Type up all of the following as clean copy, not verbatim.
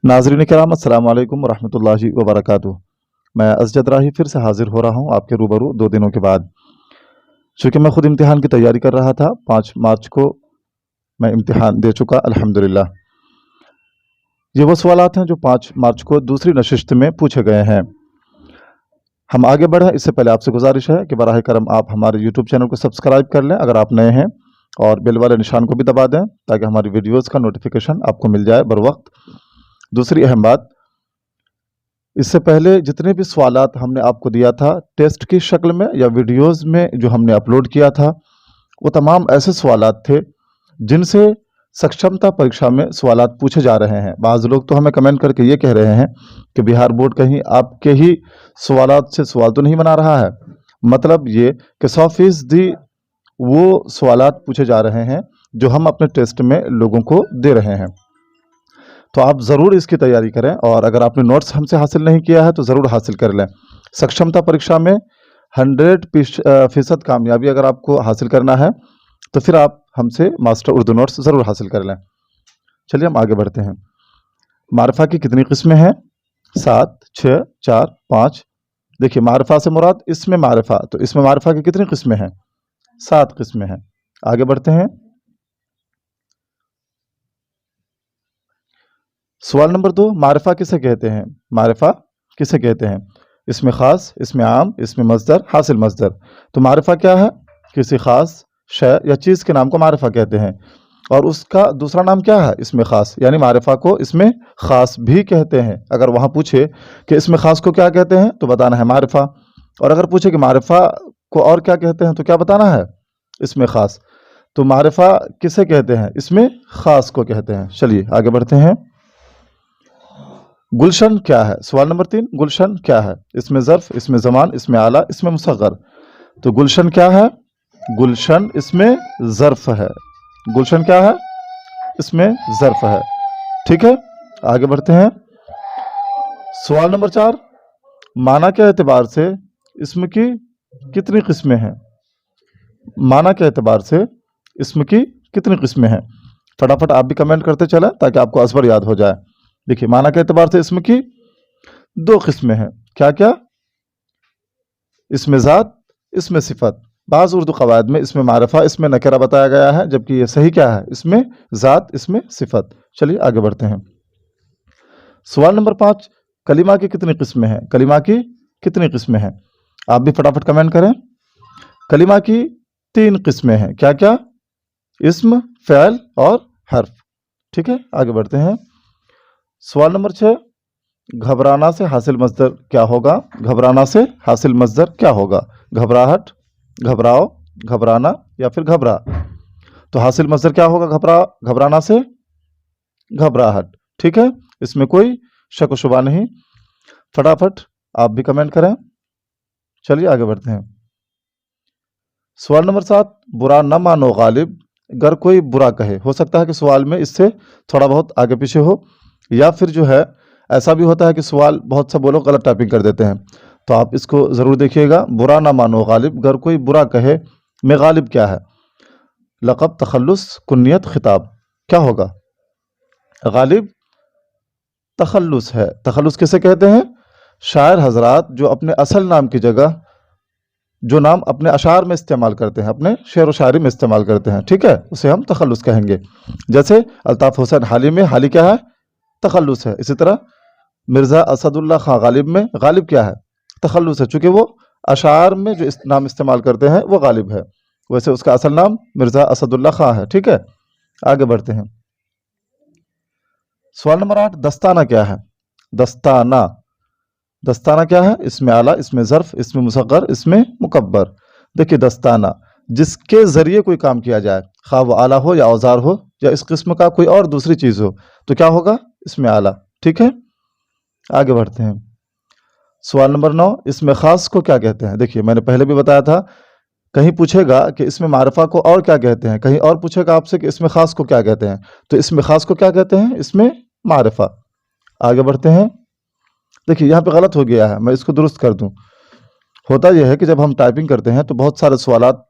नाज़रीन किराम अस्सलाम वालेकुम वरहमतुल्लाहि वबरकातुहू। मैं असजद राही फिर से हाजिर हो रहा हूँ आपके रूबरू 2 दिनों के बाद। चूँकि मैं खुद इम्तिहान की तैयारी कर रहा था, 5 मार्च को मैं इम्तिहान दे चुका अल्हम्दुलिल्लाह। ये वो सवालात हैं जो 5 मार्च को दूसरी नशिस्त में पूछे गए हैं। हम आगे बढ़ें इससे पहले आपसे गुजारिश है कि बराह करम आप हमारे यूट्यूब चैनल को सब्सक्राइब कर लें अगर आप नए हैं, और बेल वाले निशान को भी दबा दें ताकि हमारी वीडियोज़ का नोटिफिकेशन आपको मिल जाए बर वक्त। दूसरी अहम बात, इससे पहले जितने भी सवालात हमने आपको दिया था टेस्ट की शक्ल में या वीडियोज़ में जो हमने अपलोड किया था, वो तमाम ऐसे सवालात थे जिनसे सक्षमता परीक्षा में सवालात पूछे जा रहे हैं। बाज़ लोग तो हमें कमेंट करके ये कह रहे हैं कि बिहार बोर्ड कहीं आपके ही सवालात से सवाल तो नहीं बना रहा है। मतलब ये कि 100% वो सवालात पूछे जा रहे हैं जो हम अपने टेस्ट में लोगों को दे रहे हैं। तो आप ज़रूर इसकी तैयारी करें, और अगर आपने नोट्स हमसे हासिल नहीं किया है तो ज़रूर हासिल कर लें। सक्षमता परीक्षा में 100% कामयाबी अगर आपको हासिल करना है तो फिर आप हमसे मास्टर उर्दू नोट्स ज़रूर हासिल कर लें। चलिए हम आगे बढ़ते हैं। मारिफा की कितनी किस्में हैं? 7, 6, 4, 5। देखिए, मारिफा से मुराद इसमें मारिफा, तो इसमें मारिफा की कितनी किस्में हैं? 7 किस्में हैं। आगे बढ़ते हैं। सवाल नंबर 2, मारिफा किसे कहते हैं? मारिफा किसे कहते हैं? इसमें ख़ास, इसमें आम, इसमें मज़दर, हासिल मज़दर। तो मारिफा क्या है? किसी ख़ास शय या चीज़ के नाम को मारिफा कहते हैं। और उसका दूसरा नाम क्या है? इसमें ख़ास, यानी मारिफा को इसमें ख़ास भी कहते हैं। अगर वहाँ पूछे कि इसमें ख़ास को क्या कहते हैं तो बताना है मारिफा, और अगर पूछे कि मारिफा को और क्या कहते हैं तो क्या बताना है? इसमें ख़ास। तो मारिफा किसे कहते हैं? इसमें ख़ास को कहते हैं। चलिए आगे बढ़ते हैं। गुलशन क्या है? सवाल नंबर 3, गुलशन क्या है? इसमें ज़र्फ़, इसमें ज़मान, इसमें आला, इसमें मुसग़्ग़र। तो गुलशन क्या है? गुलशन इसमें ज़र्फ़ है। गुलशन क्या है? इसमें ज़र्फ़ है। ठीक है, आगे बढ़ते हैं। सवाल नंबर 4, माना के एतबार से इसम की कितनी किस्में हैं? माना के एतबार से इसम की कितनी किस्में हैं? फटाफट आप भी कमेंट करते चलें ताकि आपको असबर याद हो जाए। देखिए, माना के एतबार से इसम की 2 किस्में हैं। क्या क्या? इसमें ज़ात, इसमें सिफत। बाज़ उर्दू क़वायद में इसमें मारिफा, इसमें नकरा बताया गया है, जबकि ये सही क्या है? इसमें ज़ात, इसमें सिफत। चलिए आगे बढ़ते हैं। सवाल नंबर 5, कलिमा की कितनी किस्में हैं? कलिमा की कितनी किस्में हैं? आप भी फटाफट कमेंट करें। कलिमा की 3 किस्में हैं। क्या क्या? इस्म, फ़ेल और हर्फ। ठीक है, आगे बढ़ते हैं। सवाल नंबर 6, घबराना से हासिल मज़दर क्या होगा? घबराना से हासिल मज़दर क्या होगा? घबराहट, घबराओ, घबराना या फिर घबरा। तो हासिल मज़दर क्या होगा घबराना से? घबराहट। ठीक है, इसमें कोई शक व शुबा नहीं। फटाफट आप भी कमेंट करें। चलिए आगे बढ़ते हैं। सवाल नंबर 7, बुरा न मानो गालिब, अगर कोई बुरा कहे। हो सकता है कि सवाल में इससे थोड़ा बहुत आगे पीछे हो, या फिर जो है ऐसा भी होता है कि सवाल बहुत सा बोलो गलत टाइपिंग कर देते हैं, तो आप इसको ज़रूर देखिएगा। बुरा ना मानो गालिब, अगर कोई बुरा कहे में गालिब क्या है? लक़ब, तखल्लुस, कुन्नियत, खिताब। क्या होगा? गालिब तखल्लुस है। तखल्लुस किसे कहते हैं? शायर हजरात जो अपने असल नाम की जगह जो नाम अपने अशार में इस्तेमाल करते हैं, अपने शेर व शायरी में इस्तेमाल करते हैं, ठीक है, उसे हम तखल्लुस कहेंगे। जैसे अल्ताफ़ हुसैन हाली में हाली क्या है? तखल्लुस है। इसी तरह मिर्ज़ा असदुल्ला खां गालिब में गालिब क्या है? तखल्लुस है, चूँकि वो अशार में जो नाम इस्तेमाल करते हैं वो गालिब है। वैसे उसका असल नाम मिर्ज़ा असदुल्ला खां है। ठीक है, आगे बढ़ते हैं। सवाल नंबर 8, दस्ताना क्या है? दस्ताना, दस्ताना क्या है? इसमें आला, इसमें ज़र्फ़, इसमें मुसग़्ग़र, इसमें मुकब्बर। देखिए, दस्ताना जिसके ज़रिए कोई काम किया जाए, खा वो आला हो या औज़ार हो या इस किस्म का कोई और दूसरी चीज़ हो, तो क्या होगा? इसमें आला। ठीक है, आगे बढ़ते हैं। सवाल नंबर 9, इसमें ख़ास को क्या कहते हैं? देखिए, मैंने पहले भी बताया था, कहीं पूछेगा कि इसमें मारिफा को और क्या कहते हैं, कहीं और पूछेगा आपसे कि इसमें ख़ास को क्या कहते हैं, तो इसमें ख़ास को क्या कहते हैं? इसमें मारिफा। आगे बढ़ते हैं। देखिए, यहाँ पे गलत हो गया है, मैं इसको दुरुस्त कर दूँ। होता यह है कि जब हम टाइपिंग करते हैं तो बहुत सारे सवालात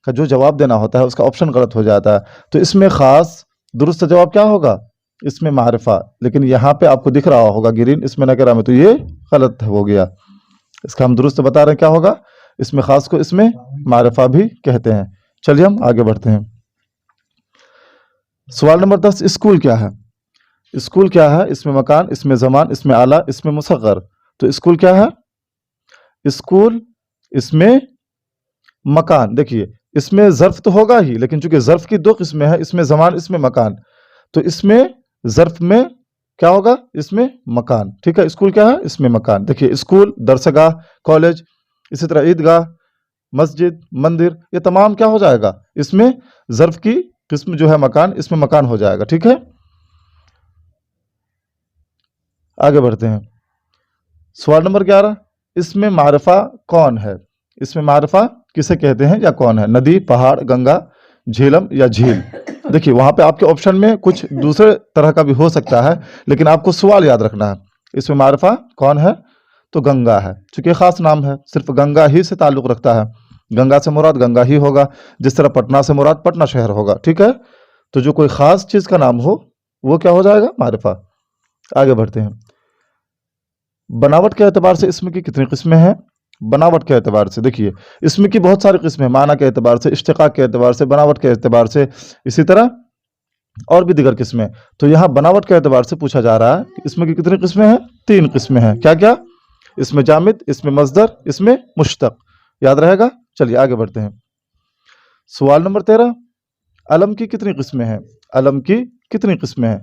का जो जवाब देना होता है उसका ऑप्शन गलत हो जाता है। तो इसमें ख़ास दुरुस्त जवाब क्या होगा? इसमें मारिफा, लेकिन यहाँ पे आपको दिख रहा होगा ग्रीन इसमें नकरा में, तो ये गलत हो गया। इसका हम दुरुस्त बता रहे हैं, क्या होगा, इसमें खास को इसमें मारिफा भी कहते हैं। चलिए हम आगे बढ़ते हैं। सवाल नंबर 10, स्कूल क्या है? स्कूल क्या है? इसमें मकान, इसमें जमान, इसमें आला, इसमें मुसग्गर। तो स्कूल क्या है? स्कूल इसमें मकान। देखिए इसमें ज़र्फ तो होगा ही, लेकिन चूंकि ज़र्फ की दो किस्में हैं, इसमें ज़मान इसमें मकान, तो इसमें ज़र्फ में क्या होगा, इसमें मकान। ठीक है, स्कूल क्या है? इसमें मकान। देखिए स्कूल, दरसगाह, कॉलेज, इसी तरह ईदगाह, मस्जिद, मंदिर, ये तमाम क्या हो जाएगा, इसमें ज़र्फ की किस्म जो है मकान, इसमें मकान हो जाएगा। ठीक है, आगे बढ़ते हैं। सवाल नंबर 11, इसमें मारिफा कौन है? इसमें मारिफा किसे कहते हैं या कौन है? नदी, पहाड़, गंगा, झीलम या झील। देखिए वहां पे आपके ऑप्शन में कुछ दूसरे तरह का भी हो सकता है, लेकिन आपको सवाल याद रखना है। इसमें मारिफा कौन है? तो गंगा है, चूंकि खास नाम है, सिर्फ गंगा ही से ताल्लुक रखता है। गंगा से मुराद गंगा ही होगा, जिस तरह पटना से मुराद पटना शहर होगा। ठीक है, तो जो कोई खास चीज का नाम हो वो क्या हो जाएगा, मारिफा। आगे बढ़ते हैं। बनावट के एतबार से इसमें की कितनी किस्में हैं? बनावट के एतबार से देखिए इसमें की बहुत सारी किस्में हैं, माना के एतबार से, इश्तिकाक के एतबार से, बनावट के एतबार से, इसी तरह और भी दीगर किस्में। तो यहाँ बनावट के एतबार से पूछा जा रहा है कि इसमें की कितनी किस्में हैं? 3 किस्में हैं। क्या क्या? इसमें जामिद, इसमें मजदर, इसमें मुश्तक। याद रहेगा। चलिए आगे बढ़ते हैं। सवाल नंबर 13, अलम की कितनी किस्में हैं? अलम की कितनी किस्में हैं?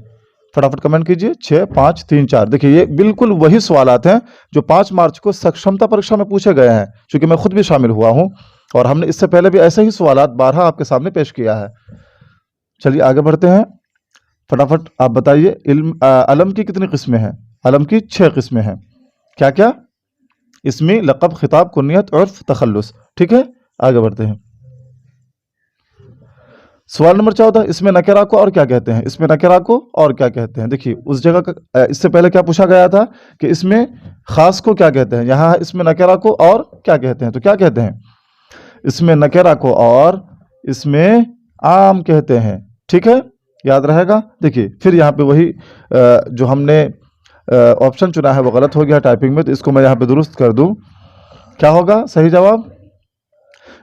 फटाफट कमेंट कीजिए। 6, 5, 3, 4। देखिए ये बिल्कुल वही सवालात हैं जो 5 मार्च को सक्षमता परीक्षा में पूछे गए हैं, क्योंकि मैं खुद भी शामिल हुआ हूं और हमने इससे पहले भी ऐसे ही सवालात 12 आपके सामने पेश किया है। चलिए आगे बढ़ते हैं। फटाफट आप बताइए, अलम की कितनी किस्में हैं? अलम की 6 किस्में हैं। क्या क्या? इसमें लक़ब, खिताब, कुनियत, उर्फ, तखल्लुस। ठीक है, आगे बढ़ते हैं। सवाल नंबर 14, इसमें नकेरा को और क्या कहते हैं? इसमें नकेरा को और क्या कहते हैं? देखिए उस जगह का इससे पहले क्या पूछा गया था कि इसमें खास को क्या कहते हैं, यहाँ इसमें नकेरा को और क्या कहते हैं, तो क्या कहते हैं? इसमें नकेरा को और इसमें आम कहते हैं। ठीक है, याद रहेगा। देखिए फिर यहाँ पे वही जो हमने ऑप्शन चुना है वो गलत हो गया टाइपिंग में, तो इसको मैं यहाँ पे दुरुस्त कर दूं। क्या होगा सही जवाब?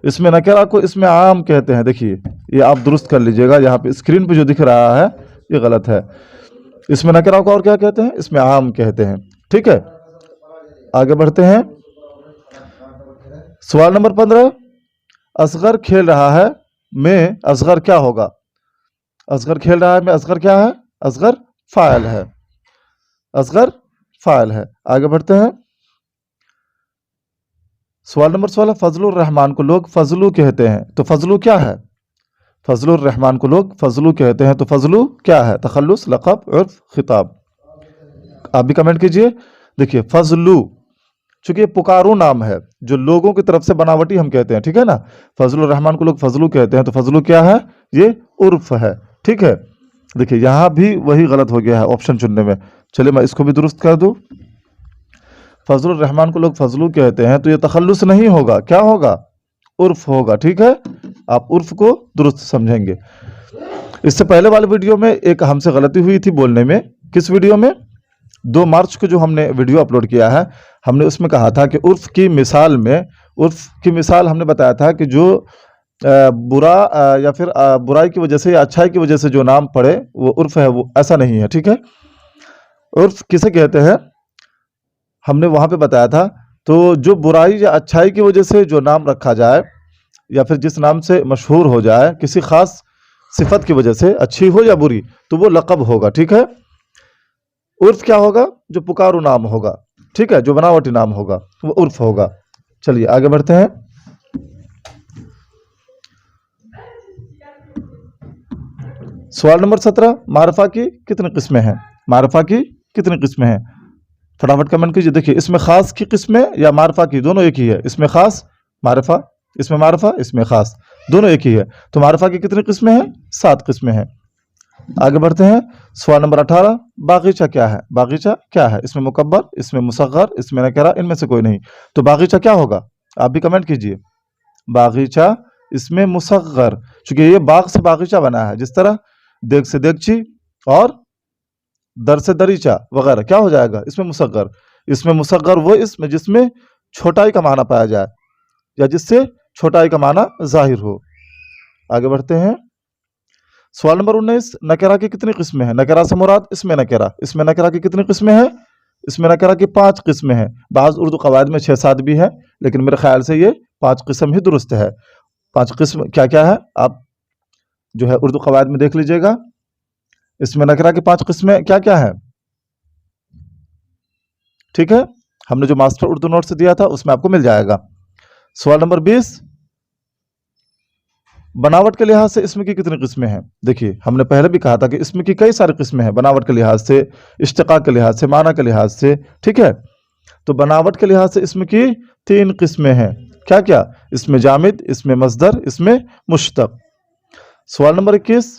इसमें नकेरा को इसमें आम कहते हैं। देखिए ये आप दुरुस्त कर लीजिएगा, यहाँ पे स्क्रीन पे जो दिख रहा है ये गलत है। इसमें नकेरा को और क्या कहते हैं? इसमें आम कहते हैं। ठीक है, आगे बढ़ते हैं। सवाल नंबर 15, असगर खेल रहा है में असगर क्या होगा? असगर खेल रहा है में असगर क्या है? असगर फाइल है, असगर फाइल है। आगे बढ़ते हैं। सवाल नंबर 16, फजलुर रहमान को लोग फजलू कहते हैं, तो फजलू क्या है? फजलुर रहमान को लोग फजलू कहते हैं, तो फजलू क्या है? तखल्लुस, लक़ब, उर्फ, खिताब। आप भी कमेंट कीजिए। देखिए फजलू चूंकि ये पुकारू नाम है, जो लोगों की तरफ से बनावटी हम कहते हैं। ठीक है ना, फजलुर रहमान को लोग फजलू कहते हैं, तो फजलू क्या है? ये उर्फ है। ठीक है, देखिए यहां भी वही गलत हो गया है ऑप्शन चुनने में। चलिए मैं इसको भी दुरुस्त कर दूं। फजलुर रहमान को लोग फजलू कहते हैं, तो ये तखल्लुस नहीं होगा, क्या होगा? उर्फ होगा। ठीक है, आप उर्फ को दुरुस्त समझेंगे। इससे पहले वाले वीडियो में एक हमसे गलती हुई थी बोलने में। किस वीडियो में? 2 मार्च को जो हमने वीडियो अपलोड किया है, हमने उसमें कहा था कि उर्फ की मिसाल में, उर्फ की मिसाल हमने बताया था कि जो बुरा या फिर बुराई की वजह से या अच्छाई की वजह से जो नाम पड़े वो उर्फ है, वो ऐसा नहीं है। ठीक है, उर्फ किसे कहते हैं हमने वहां पे बताया था, तो जो बुराई या अच्छाई की वजह से जो नाम रखा जाए या फिर जिस नाम से मशहूर हो जाए किसी खास सिफत की वजह से, अच्छी हो या बुरी, तो वो लक़ब होगा। ठीक है, उर्फ क्या होगा? जो पुकारू नाम होगा। ठीक है, जो बनावटी नाम होगा वो उर्फ होगा। चलिए आगे बढ़ते हैं। सवाल नंबर 17, मारिफा की कितनी किस्में हैं? मारिफा की कितनी किस्में हैं? फटाफट कमेंट कीजिए। देखिए इसमें खास की किस्में या मारिफा की, दोनों एक ही है। इसमें खास, मारिफा, इसमें मारिफा, इसमें खास, दोनों एक ही है। तो मारिफा की कितनी किस्में हैं? 7 किस्में हैं। आगे बढ़ते हैं। सवाल नंबर 18, बागीचा क्या है? बागीचा क्या है? इसमें मुकब्बर, इसमें मुसग्गर, इसमें नकरा, इनमें से कोई नहीं। तो बागीचा क्या होगा? आप भी कमेंट कीजिए। बागीचा इसमें मुसग्गर, चूंकि ये बाग से बागीचा बना है, जिस तरह देग से देगची और در سے دریچہ وغیرہ کیا ہو جائے گا؟ اسم مصغر. اسم مصغر وہ اسم جس میں چھوٹائی کا معنی پایا جائے یا جس سے چھوٹائی کا معنی ظاہر ہو. آگے بڑھتے ہیں. سوال نمبر 19. نکرہ کی کتنی قسمیں ہیں؟ نکرہ سے مراد اسم نکرہ. اسم نکرہ کی کتنی قسمیں ہیں؟ اسم نکرہ کی 5 قسمیں ہیں. بعض اردو قواعد میں 6-7 بھی ہیں، لیکن میرے خیال سے یہ 5 قسم ہی درست ہے. 5 قسم کیا کیا ہے آپ جو ہے اردو قواعد میں دیکھ لیجئے گا. اسم نکرہ کی 5 قسمیں کیا کیا ہیں؟ ٹھیک ہے، ہم نے جو ماسٹر اردو نوٹ سے دیا تھا اس میں آپ کو مل جائے گا. سوال نمبر 20. بناوٹ کے لحاظ سے اسم کی کتنی قسمیں ہیں؟ دیکھیے ہم نے پہلے بھی کہا تھا کہ اسم کی کئی ساری قسمیں ہیں، بناوٹ کے لحاظ سے، اشتقاق کے لحاظ سے، معنی کے لحاظ سے. ٹھیک ہے، تو بناوٹ کے لحاظ سے اسم کی 3 قسمیں ہیں. کیا کیا؟ اسم جامد، اسم مصدر، اسم مشتق. سوال نمبر 21.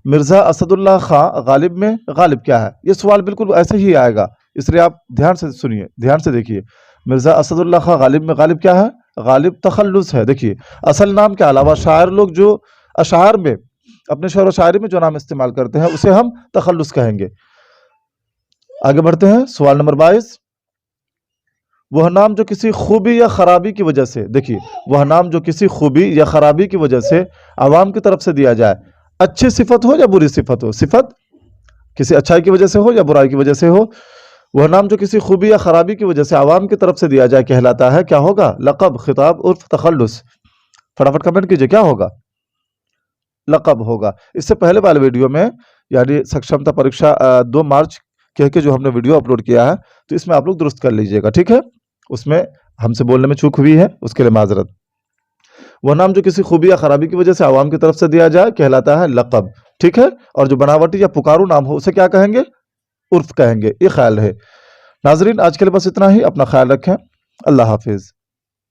مرزا اسد اللہ خان غالب میں غالب کیا ہے؟ یہ سوال بالکل ایسے ہی آئے گا، اس لیے آپ دھیان سے سنیے، دھیان سے دیکھیے. مرزا اسد اللہ خان غالب میں غالب کیا ہے؟ غالب تخلص ہے. دیکھیے اصل نام کے علاوہ شاعر لوگ جو اشعار میں اپنے شعر و شاعری میں جو نام استعمال کرتے ہیں اسے ہم تخلص کہیں گے. آگے بڑھتے ہیں. سوال نمبر 22. وہ نام جو کسی خوبی یا خرابی کی وجہ سے، دیکھیے وہ نام جو کسی خوبی یا خرابی کی وجہ سے عوام کی طرف سے دیا جائے، اچھی صفت ہو یا بری صفت ہو، صفت کسی اچھائی کی وجہ سے ہو یا برائی کی وجہ سے ہو، وہ نام جو کسی خوبی یا خرابی کی وجہ سے عوام کی طرف سے دیا جائے کہلاتا ہے کیا ہوگا؟ لقب، خطاب، عرف، تخلص. فٹافٹ کمنٹ کیجئے کیا ہوگا؟ لقب ہوگا. اس سے پہلے والے ویڈیو میں یعنی سکشمتا پریکشا 2 مارچ کہہ کے جو ہم نے ویڈیو اپلوڈ کیا ہے تو اس میں آپ لوگ درست کر لیجئے گا. ٹھیک ہے، اس میں ہم سے بولنے میں چوک ہوئی ہے، اس کے لیے معذرت. وہ نام جو کسی خوبی یا خرابی کی وجہ سے عوام کی طرف سے دیا جائے کہلاتا ہے لقب. ٹھیک ہے، اور جو بناوٹی یا پکارو نام ہو اسے کیا کہیں گے؟ عرف کہیں گے. یہ خیال ہے. ناظرین آج کے لیے بس اتنا ہی. اپنا خیال رکھیں. اللہ حافظ.